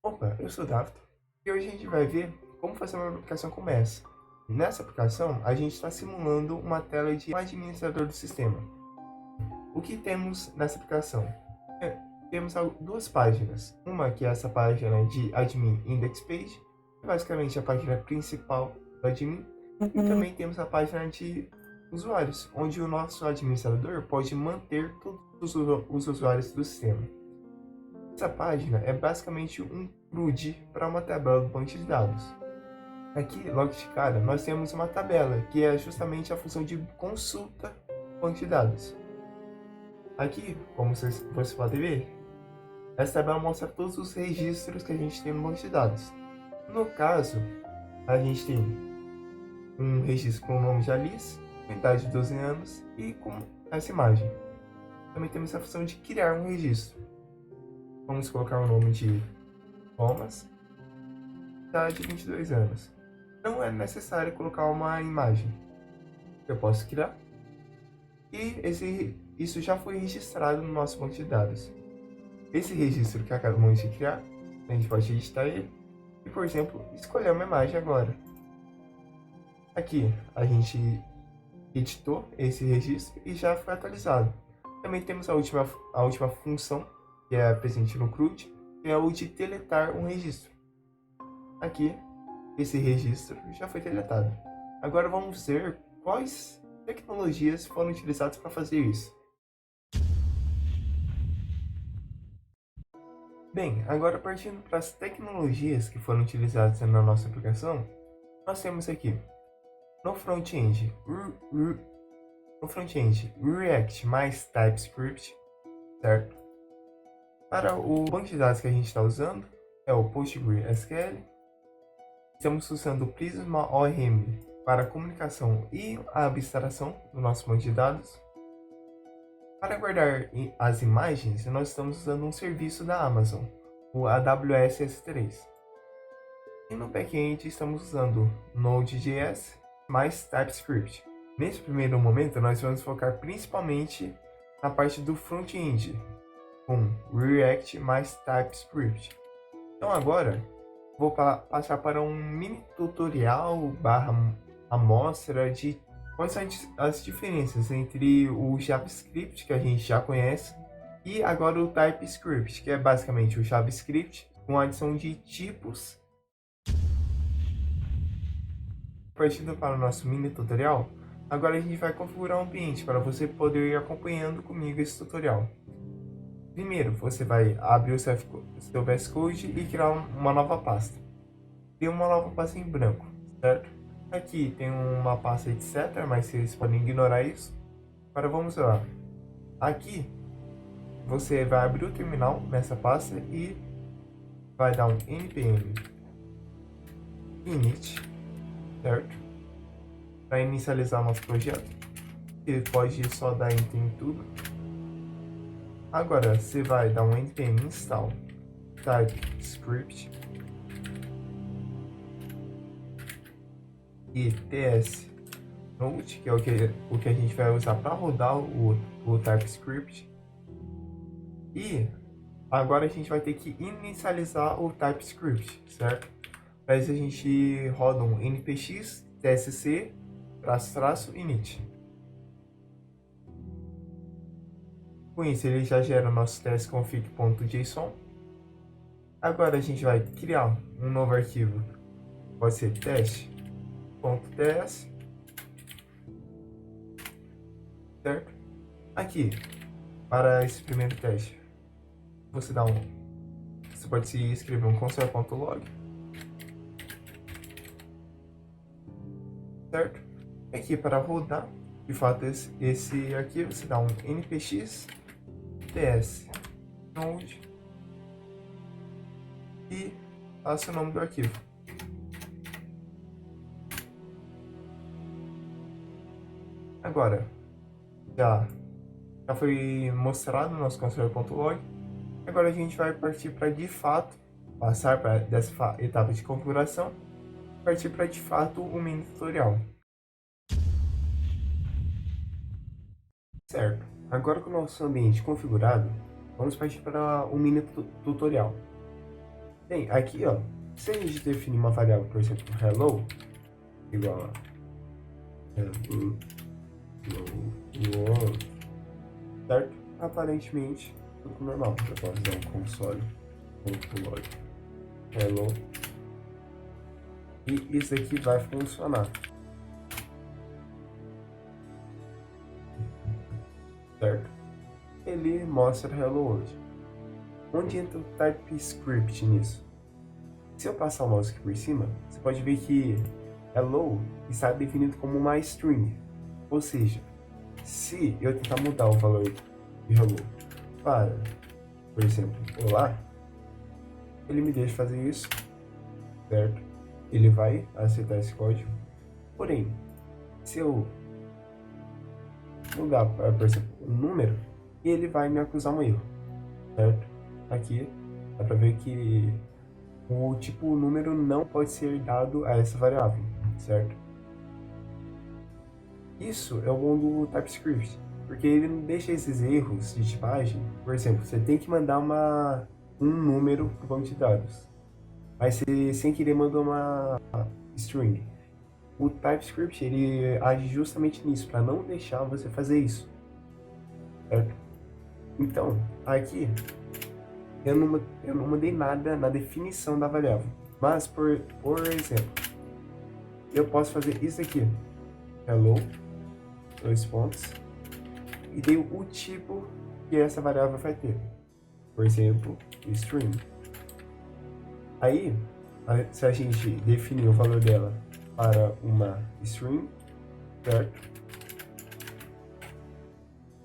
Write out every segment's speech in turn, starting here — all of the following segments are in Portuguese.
Opa, eu sou o David e hoje a gente vai ver como fazer uma aplicação como essa. Nessa aplicação, a gente está simulando uma tela de administrador do sistema. O que temos nessa aplicação? Temos duas páginas. Uma que é essa página de Admin Index Page, basicamente a página principal do admin, e também temos a página de usuários, onde o nosso administrador pode manter todos os usuários do sistema. Essa página é basicamente um CRUD para uma tabela do banco de dados. Aqui, logo de cara, nós temos uma tabela, que é justamente a função de consulta do banco de dados. Aqui, como vocês podem ver, essa tabela mostra todos os registros que a gente tem no banco de dados. No caso, a gente tem um registro com o nome de Alice, com idade de 12 anos e com essa imagem. Também temos a função de criar um registro. Vamos colocar o nome de Thomas, idade de 22 anos. Não é necessário colocar uma imagem. Eu posso criar. E isso já foi registrado no nosso banco de dados. Esse registro que acabamos de criar, a gente pode editar ele. E, por exemplo, escolher uma imagem agora. Aqui, a gente editou esse registro e já foi atualizado. Também temos a última função, que é presente no CRUD, que é o de deletar um registro. Aqui, esse registro já foi deletado. Agora vamos ver quais tecnologias foram utilizadas para fazer isso. Bem, agora partindo para as tecnologias que foram utilizadas na nossa aplicação, nós temos aqui no front-end React mais TypeScript, certo? Para o banco de dados que a gente está usando é o PostgreSQL. Estamos usando o Prisma ORM para a comunicação e a abstração do nosso banco de dados. Para guardar as imagens, nós estamos usando um serviço da Amazon, o AWS S3. E no back-end estamos usando Node.js mais TypeScript. Nesse primeiro momento, nós vamos focar principalmente na parte do front-end, com React mais TypeScript. Então agora, vou passar para um mini tutorial / amostra de quais são as diferenças entre o JavaScript, que a gente já conhece, e agora o TypeScript, que é basicamente o JavaScript com a adição de tipos. Partindo para o nosso mini tutorial, agora a gente vai configurar um ambiente para você poder ir acompanhando comigo esse tutorial. Primeiro, você vai abrir o seu VS Code e criar uma nova pasta. Cria uma nova pasta em branco, certo? Aqui tem uma pasta etc, mas vocês podem ignorar isso. Agora vamos lá. Aqui, você vai abrir o terminal nessa pasta e vai dar um npm init, certo? Para inicializar o nosso projeto. Você pode só dar enter em tudo. Agora, você vai dar um npm install TypeScript e ts node, que é o que a gente vai usar para rodar o TypeScript. E agora a gente vai ter que inicializar o TypeScript, certo? Para isso a gente roda um npx tsc --init. Com isso ele já gera o nosso testconfig.json. Agora a gente vai criar um novo arquivo, pode ser teste.ts, certo? Aqui, para esse primeiro teste, você pode se escrever um console.log, certo? Aqui para rodar, de fato, esse arquivo, você dá um npx ts node e passa o nome do arquivo. Agora, já foi mostrado no nosso console.log. Agora a gente vai partir para, de fato, passar dessa etapa de configuração, partir para, de fato, o mini tutorial. Certo, agora com o nosso ambiente configurado, vamos partir para o mini tutorial. Bem, aqui, ó, se a gente definir uma variável, por exemplo, hello, igual a hello world, certo? Aparentemente, tudo normal. Eu posso dar um console.log hello, e isso aqui vai funcionar, certo? Ele mostra hello world. Onde entra o TypeScript nisso? Se eu passar o mouse aqui por cima, você pode ver que hello está definido como uma string. Ou seja, se eu tentar mudar o valor de hello para, por exemplo, olá, ele me deixa fazer isso, certo? Ele vai aceitar esse código. Porém, se eu mudar para, por exemplo, um número, ele vai me acusar um erro, certo? Aqui dá para ver que o tipo número não pode ser dado a essa variável, certo? Isso é o bom do TypeScript, porque ele não deixa esses erros de tipagem. Por exemplo, você tem que mandar um número para o banco de dados, mas você sem querer mandou uma string. O TypeScript ele age justamente nisso, para não deixar você fazer isso, certo? Então, aqui eu não mudei nada na definição da variável, mas por exemplo, eu posso fazer isso aqui, hello, dois pontos, e dei o tipo que essa variável vai ter, por exemplo, string. Aí, se a gente definir o valor dela para uma string, certo?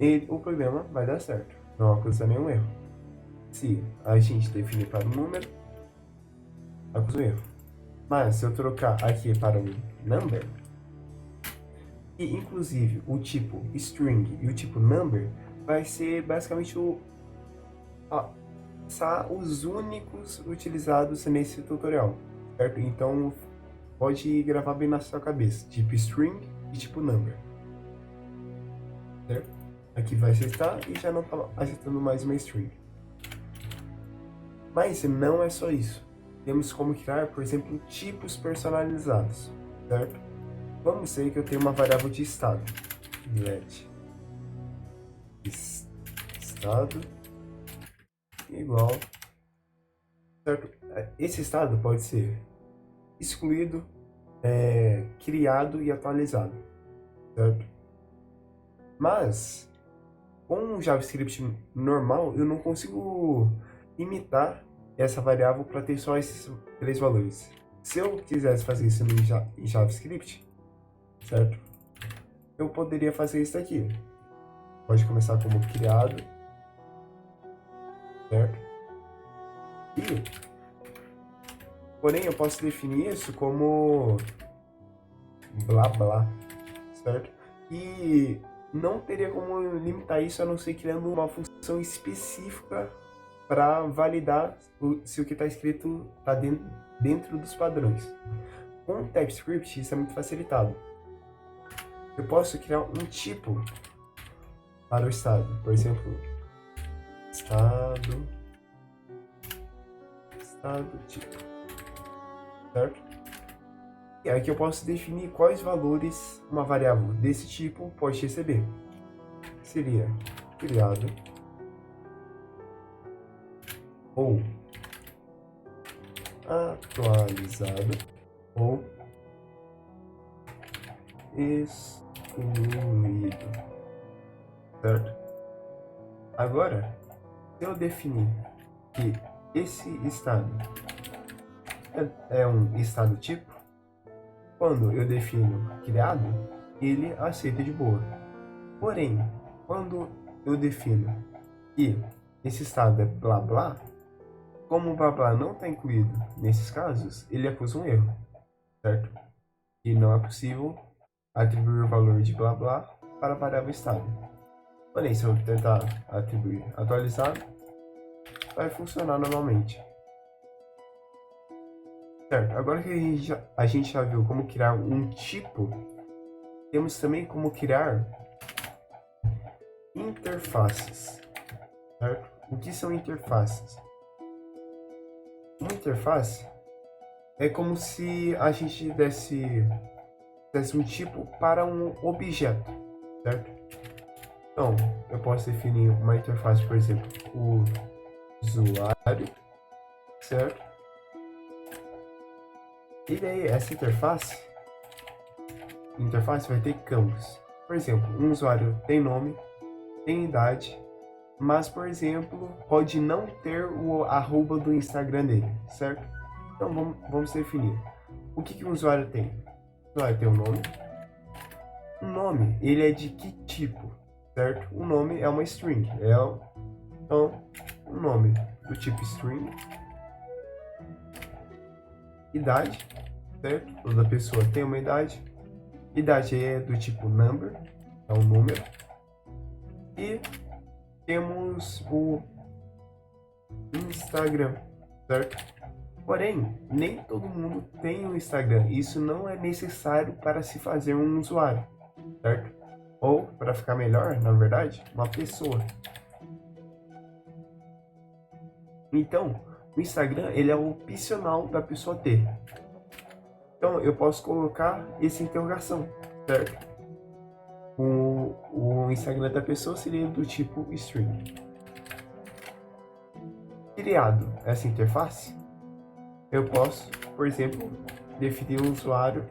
E o programa vai dar certo, não acusa nenhum erro. Se a gente definir para um número, acusa um erro. Mas se eu trocar aqui para um number, e inclusive o tipo string e o tipo number vai ser basicamente os únicos utilizados nesse tutorial, certo? Então pode gravar bem na sua cabeça, tipo string e tipo number, certo? Aqui vai aceitar e já não está aceitando mais uma string. Mas não é só isso. Temos como criar, por exemplo, tipos personalizados, certo? Vamos dizer que eu tenho uma variável de estado, let estado igual, certo? Esse estado pode ser excluído, criado e atualizado, certo? Mas com o JavaScript normal eu não consigo imitar essa variável para ter só esses três valores. Se eu quisesse fazer isso em JavaScript, certo? Eu poderia fazer isso aqui. Pode começar como criado, certo? Porém, eu posso definir isso como blá blá, certo? E não teria como limitar isso a não ser criando uma função específica para validar se o que está escrito está dentro dos padrões. Com o TypeScript isso é muito facilitado. Eu posso criar um tipo para o estado, por exemplo, estado tipo, certo? E aqui eu posso definir quais valores uma variável desse tipo pode receber. Seria criado ou atualizado ou excluído, certo? Agora, se eu definir que esse estado é um estado tipo, quando eu defino criado, ele aceita de boa. Porém, quando eu defino que esse estado é blá blá, como o blá blá não está incluído nesses casos, ele acusa um erro, certo? E não é possível atribuir o valor de blá blá para a variável estado. Porém, se eu tentar atribuir atualizado, vai funcionar normalmente. Certo, agora que a gente já viu como criar um tipo, temos também como criar interfaces, certo? O que são interfaces? uma interface é como se a gente desse um tipo para um objeto, certo? Então, eu posso definir uma interface, por exemplo, o usuário, certo? E daí, essa interface vai ter campos. Por exemplo, um usuário tem nome, tem idade, mas, por exemplo, pode não ter o arroba do Instagram dele, certo? Então, vamos definir. O que um usuário tem? O usuário tem um nome. O nome, ele é de que tipo, certo? O nome é uma string. Então, o nome do tipo string. Idade, certo? Toda pessoa tem uma idade. Idade é do tipo number, é um número. E temos o Instagram, certo? Porém, nem todo mundo tem um Instagram. Isso não é necessário para se fazer um usuário, certo? Ou, para ficar melhor, na verdade, uma pessoa. Então, o Instagram, ele é opcional da pessoa ter. Então, eu posso colocar essa interrogação, certo? O Instagram da pessoa seria do tipo string. Criado essa interface, eu posso, por exemplo, definir o usuário,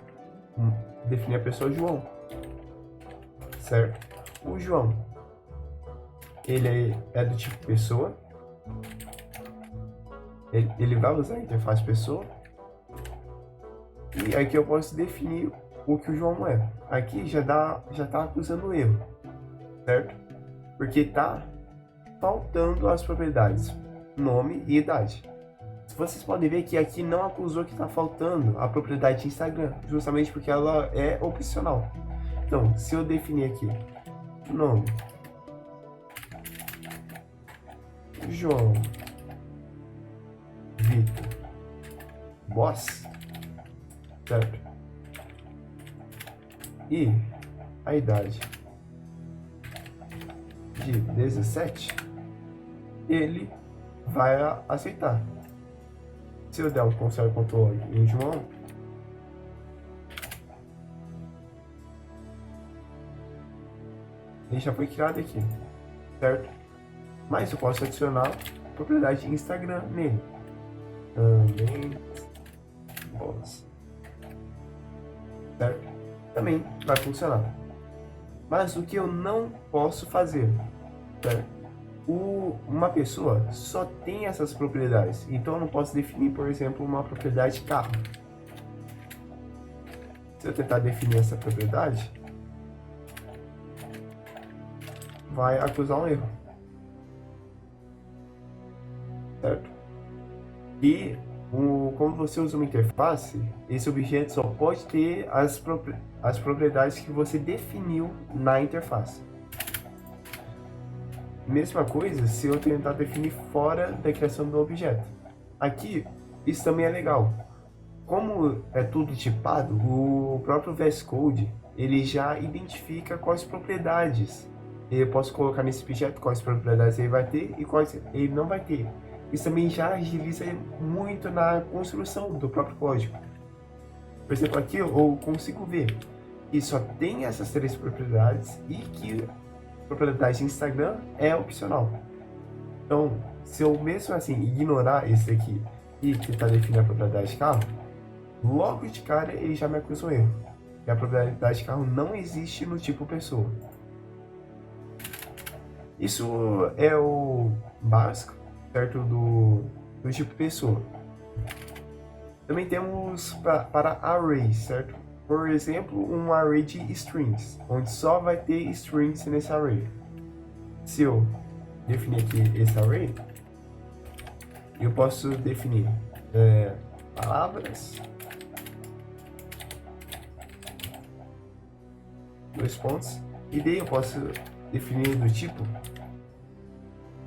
definir a pessoa João, certo? O João, ele é do tipo pessoa, ele vai usar a interface pessoa, e aqui eu posso definir o que o João é. Aqui já tá acusando erro, certo? Porque tá faltando as propriedades nome e idade. Vocês podem ver que aqui não acusou que está faltando a propriedade de Instagram, justamente porque ela é opcional. Então, se eu definir aqui nome João Vitor Boss, certo? E a idade de 17, ele vai aceitar. Se eu der um console control em João, ele já foi criado aqui, certo? Mas eu posso adicionar a propriedade de Instagram nele. Também boss, certo? Também vai funcionar. Mas o que eu não posso fazer, certo? Uma pessoa só tem essas propriedades, então eu não posso definir, por exemplo, uma propriedade carro. Se eu tentar definir essa propriedade, vai acusar um erro, certo? E quando você usa uma interface, esse objeto só pode ter as propriedades que você definiu na interface. Mesma coisa se eu tentar definir fora da criação do objeto. Aqui, isso também é legal. Como é tudo tipado, o próprio VS Code, ele já identifica quais propriedades eu posso colocar nesse objeto, quais propriedades ele vai ter e quais ele não vai ter. Isso também já agiliza muito na construção do próprio código. Por exemplo, aqui eu consigo ver que só tem essas três propriedades e que propriedade de Instagram é opcional. Então, se eu mesmo assim ignorar esse aqui e tentar definir a propriedade de carro, logo de cara ele já me acusa um erro. E a propriedade de carro não existe no tipo pessoa. Isso é o básico, certo, do tipo pessoa. Também temos para arrays, certo? Por exemplo, um array de strings, onde só vai ter strings nesse array. Se eu definir aqui esse array, eu posso definir palavras, dois pontos, e daí eu posso definir do tipo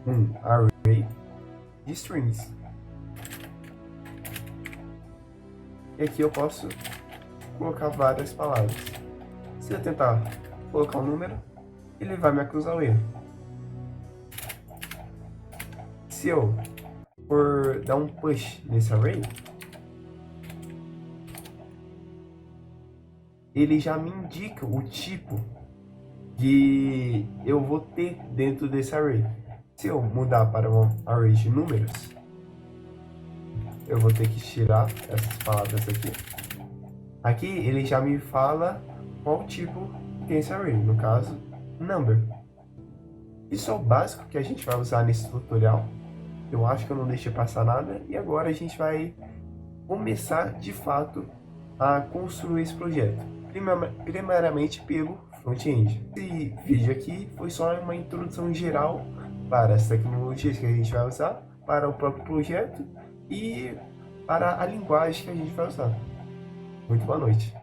um array de strings. E aqui eu posso colocar várias palavras. Se eu tentar colocar um número, ele vai me acusar o erro. Se eu for dar um push nesse array, ele já me indica o tipo que eu vou ter dentro desse array. Se eu mudar para um array de números, eu vou ter que tirar essas palavras aqui. Aqui ele já me fala qual tipo tem esse array, no caso, number. Isso é o básico que a gente vai usar nesse tutorial. Eu acho que eu não deixei passar nada. E agora a gente vai começar, de fato, a construir esse projeto. Primeiramente pelo front-end. Esse vídeo aqui foi só uma introdução geral para as tecnologias que a gente vai usar, para o próprio projeto e para a linguagem que a gente vai usar. Muito boa noite.